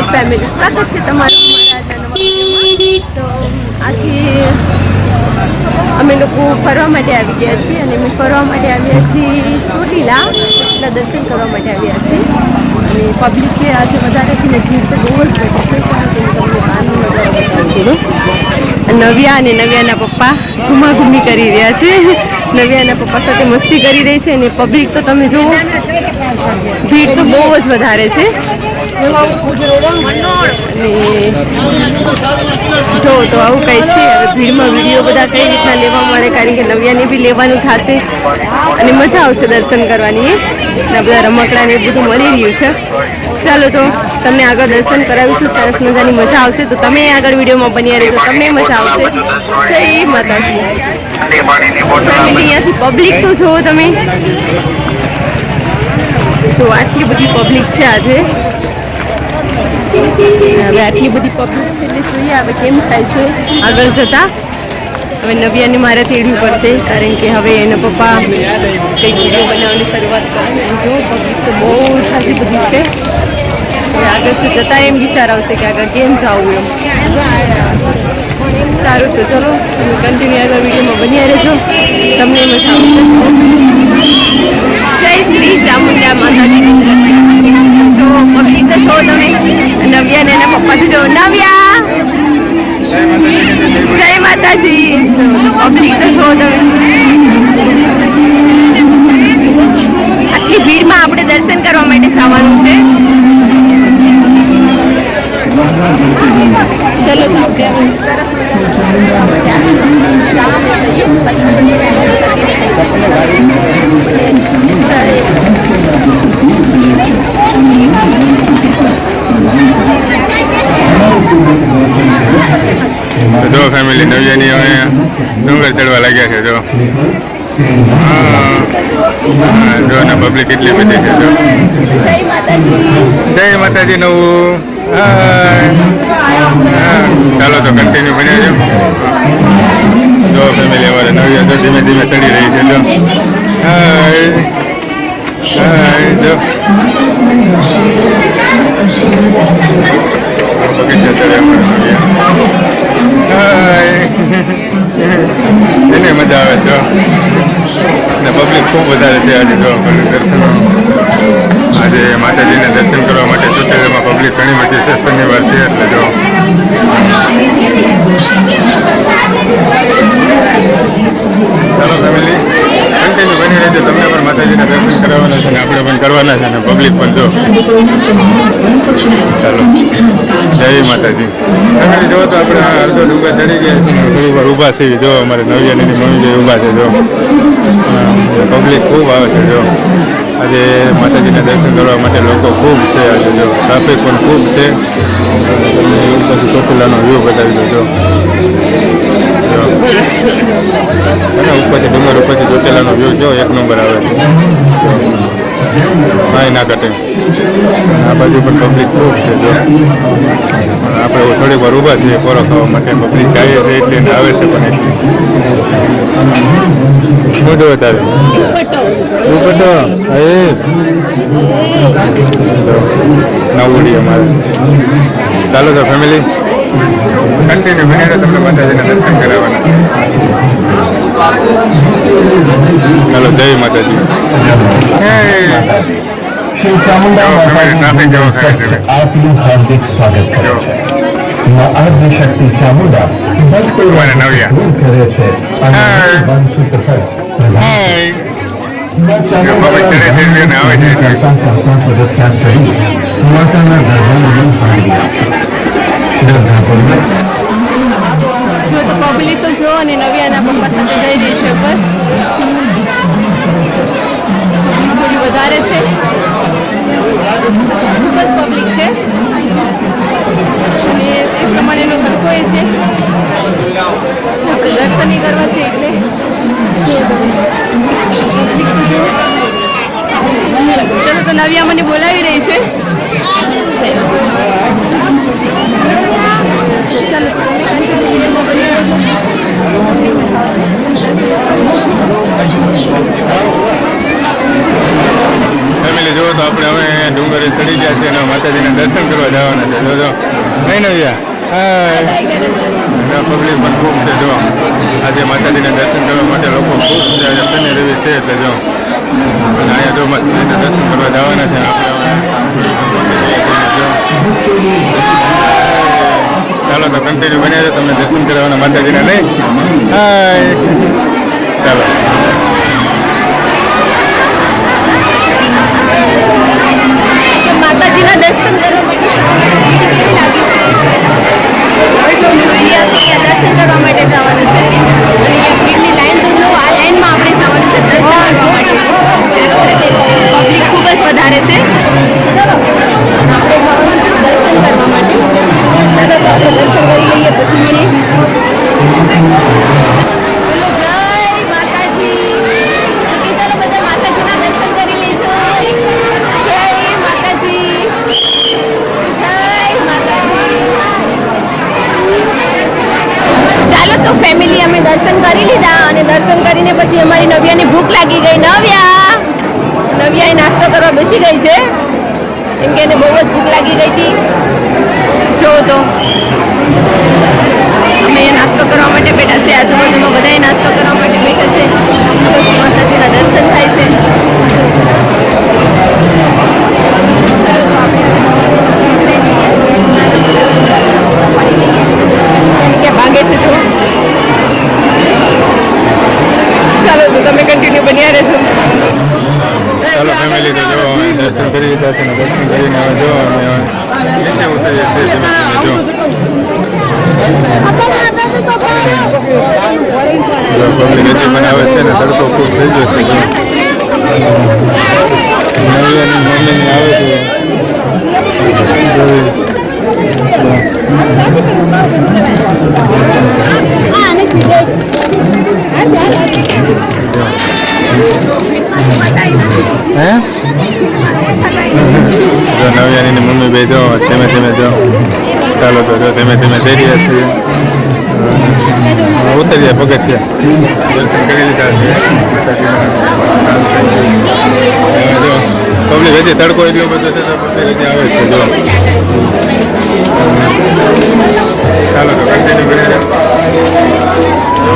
YouTube family, સ્વાગત છે તમારું મારા વિડીયોમાં। તો આજે અમે લોકો ફરવા માટે આવી ગયા છીએ અને અમે ફરવા માટે આવ્યા છીએ ચોટીલા દર્શન કરવા માટે આવ્યા છીએ અને પબ્લિક આજે વધારે છે ને ભીડ તો બહુ જ ઘટી છે। નવ્યા અને નવ્યાના પપ્પા ઘુમાઘુમી કરી રહ્યા છે। નવ્યાના પપ્પા સાથે મસ્તી કરી રહી છે અને પબ્લિક તો તમે જુઓ, ભીડ તો બહુ જ વધારે છે। જો તો આવું કંઈ છે। હવે ભીડમાં વિડીયો બધા કઈ રીતના લેવા મળે, કારણ કે નવ્યાને બી લેવાનું થશે અને મજા આવશે દર્શન કરવાની। ને બધા રમકડા ને બધું મળી રહ્યું છે। ચાલો તો તમને આગળ દર્શન કરાવીશું, સરસ મજાની મજા આવશે। તો તમે આગળ વિડીયોમાં બન્યા રહેજો, તમને મજા આવશે। જય માતાજી। અહીંયાથી પબ્લિક તો જુઓ તમે, જો આટલી બધી પબ્લિક છે આજે। હવે આટલી બધી પબ્લિક છે એટલે જોઈએ હવે કેમ થાય છે આગળ જતા। હવે નવ્યાને મારે તેડવી પડશે, કારણ કે હવે એના પપ્પા કંઈક વિડીયો બનાવવાની શરૂઆત કરશે। જો પબ્લિક તો બહુ સારી બધી છે। હવે આગળથી જતા એમ વિચાર આવશે કે આગળ કેમ જવું એમ। સારું તો ચલો તમે કન્ટિન્યુ આગળ વિડીયોમાં બન્યા રહેજો, તમને મજા આવશે। જય શ્રી ચામુંડા માતાજી। જો પબ્લિક તો છો તમે, નવ્યા ને એના પપ્પા તો જો, નવ્યા જય માતાજી। પબ્લિક તો છો તમે, આટલી ભીડમાં આપણે દર્શન કરવા માટે જવાનું છે। ચલો તો આપણે હવે સરસ જો ફેમિલી નવ્યાની હવે ડુંગર ચડવા લાગ્યા છે। જો જો ને પબ્લિક એટલી બધી છે। જો જય માતાજી નવું। ચાલો તો કન્ટિન્યુ બન્યા છો। જો ફેમિલી અમારે નવ્યા તો ધીમે ધીમે ચડી રહી છે। જો જો બગીચા ચડે એને મજા આવે। જો ને પબ્લિક ખૂબ વધારે છે આજે। જો દર્શન આજે માતાજીને દર્શન કરવા માટે ચોટીલામાં પબ્લિક ઘણી બધી છે, શનિવાર છે એટલે। જો ચાલો ફેમિલી કન્ટિન્યુ બની રહેજો, તમને પણ માતાજીના દર્શન કરવાના છે ને આપણે પણ કરવાના છે ને પબ્લિક પણ। જો ચાલો જય માતાજી। ફેમિલી જો તો આપણે અડધો ડુંગર ચડી ગયા છે ને થોડી વાર ઊભા છીએ। જો અમારે નવ્યાની મમ્મી જે ઊભા છે। જો પબ્લિક ખૂબ આવે છે। જો આજે માતાજીના દર્શન કરવા માટે લોકો ખૂબ છે આજે। જો ટ્રાફિક પણ ખૂબ છે। તમને ઉપરથી ચોટીલાનો વ્યૂ બતાવી દો। જો ઉપરથી ડુંગર ઉપરથી ચોટીલાનો વ્યૂ જો એક નંબર આવે છે। કાંઈ ના ઘટે। આ બાજુ પણ પબ્લિક ખૂબ છે। જો આપણે થોડીક વાર ઊભા છીએ પોરો ખાવા માટે, પબ્લિક જાય છે એટલે આવે છે પણ એટલી। શું જોવે તારે દુપટ્ટો નવડી અમારે। ચાલો તો ફેમિલી કન્ટિન્યુ બની તમને માતાજીના દર્શન કરાવવાના। ચાલો જય માતાજી। श्री चामुंडा आपનું हार्दिक स्वागत કરે છે। આદ્ય શક્તિ ચામુંડા ભક્તોને નવ્યા કરે છે અને વંશિત ફળ માતાના દરબારમાં હાજરી આપે। જો તો પબ્લિક તો જો અને નવ્યાના પપ્પા સાથે જઈ રહી છે ઉપર, થોડી વધારે છે, ખૂબ જ પબ્લિક છે અને એ પ્રમાણેનો ખર્ચો એ છે। આપણે દર્શન કરવા છે એટલે ચલો તો નવ્યા મને બોલાવી રહી છે। ચાલો ફેમિલી જુઓ તો આપણે હવે ડુંગરે ચડી ગયા છીએ અને માતાજીના માતાજીના દર્શન કરવા જવાના છે જો નહીં નવ્યા હા પબ્લિક પણ ખૂબ છે જો આજે માતાજીના દર્શન કરવા માટે લોકો ખૂબ છે આજે શનિ રવિ છે એટલે જો અને અહીંયા જો માતાજીના દર્શન કરવા જવાના છે ચાલો તો કન્ટિન્યુ બન્યા છે તમને દર્શન કરવાના માતાજીના નહીં હાય ચાલો માતાજીના દર્શન કરવા માટે કેવી લાગી છે દર્શન કરવા માટે જવાનું છે અને અહીંયા ભીડની લાઈન તો જો આ લાઈનમાં આપણે જવાનું છે દર્શન કરવા માટે પબ્લિક ખૂબ જ વધારે છે ચલો આપણે જવાનું છે દર્શન કરવા માટે ચાલો તો આપણે દર્શન કરી લઈએ પછી મળીએ જય માતાજી ચાલો બધા માતાજીના દર્શન કરી લેજો જય માતાજી જય માતાજી ચાલો તો ફેમિલી અમે દર્શન કરી લીધા અને દર્શન કરીને પછી અમારી નવ્યાની ભૂખ લાગી ગઈ નવ્યા એ નાસ્તો કરવા બેસી ગઈ છે કેમ કે એને બહુ જ ભૂખ લાગી ગઈ હતી જો તો અમે નાસ્તો કરવા માટે બેઠા છે આજુબાજુમાં બધાએ નાસ્તો કરવા માટે બેઠા છે પછી માતાજીના દર્શન થાય છે ભાગે છે જો ચાલો તો તમે કન્ટિન્યુ બન્યા રહેશો ચાલો ફેમિલી તો જો દર્શન કરી લીધા છે દર્શન કરીને હવે જો નીચે ઉતરીએ છીએ જો પબ્લિક હજી બનાવે છે ને તડકો ખૂબ થઈ ગયો છે નવ્યાની મમ્મીની આવે છે હે જો નવ્યાની મમ્મી બે જો ધીમે ધીમે જો ચાલો તો જો ધીમે ધીમે જઈ રહ્યા છીએ ઉતરીએ પગથિયા દર્શન કરી લીધા છે જો પબ્લિક હજી તડકો એટલો બધો છે તો પબ્લિક હજી આવે છે જો ચાલો તો કન્ટિન્યુ કરી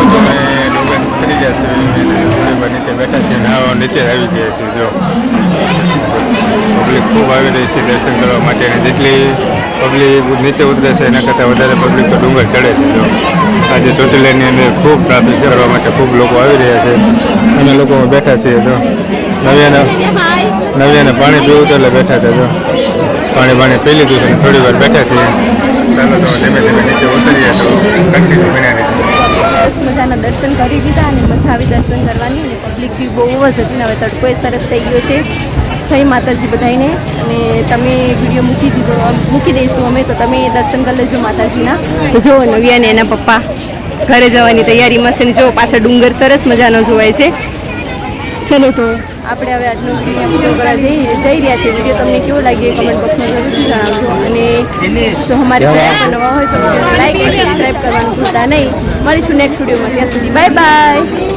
તમે ડુંગર કરી જશે નીચે બેઠા છે નીચે આવી ગયા છે જો પબ્લિક ખૂબ આવી રહી છે દર્શન કરવા માટે અને જેટલી પબ્લિક નીચે ઉતરે છે એના કરતાં વધારે પબ્લિક તો ડુંગર ચડે છે જો આજે ચોટીલાની અંદર ખૂબ ટ્રાફિક કરવા માટે ખૂબ લોકો આવી રહ્યા છે અમે લોકો બેઠા છીએ તો નવ્યાને પાણી પીવું તો એટલે બેઠા હતા જો પાણી પી લીધું છે થોડી વાર બેઠા છીએ ચાલો તો ધીમે ધીમે નીચે ઉતરીએ તો કન્ટિન્યુ બન્યા સરસ મજાના દર્શન કરી દીધા અને મજા આવી દર્શન કરવાની અને પબ્લિક બી બહુ જ હતી હવે તડકો એ સરસ થઈ ગયો છે જય માતાજી બધાઈને અને તમે વિડીયો મૂકી દઈશું અમે તો તમે દર્શન કરી લેજો માતાજીના તો જો નવ્યાને એના પપ્પા ઘરે જવાની તૈયારીમાં છે ને જો પાછળ ડુંગર સરસ મજાનો જોવાય છે ચલો તો આપણે હવે આજનો વિડીયો કરવા જઈ રહ્યા છીએ વિડીયો તમને કેવો લાગ્યો એ કમેન્ટ બોક્સમાં જરૂરથી જણાવજો અને જો અમારી ચેનલ પર નવા હોય તો વિડીયોને લાઈક અને સબસ્ક્રાઈબ કરવાનું ભૂલતા નહીં મળીશું નેક્સ્ટ વિડીયોમાં ત્યાં સુધી બાય બાય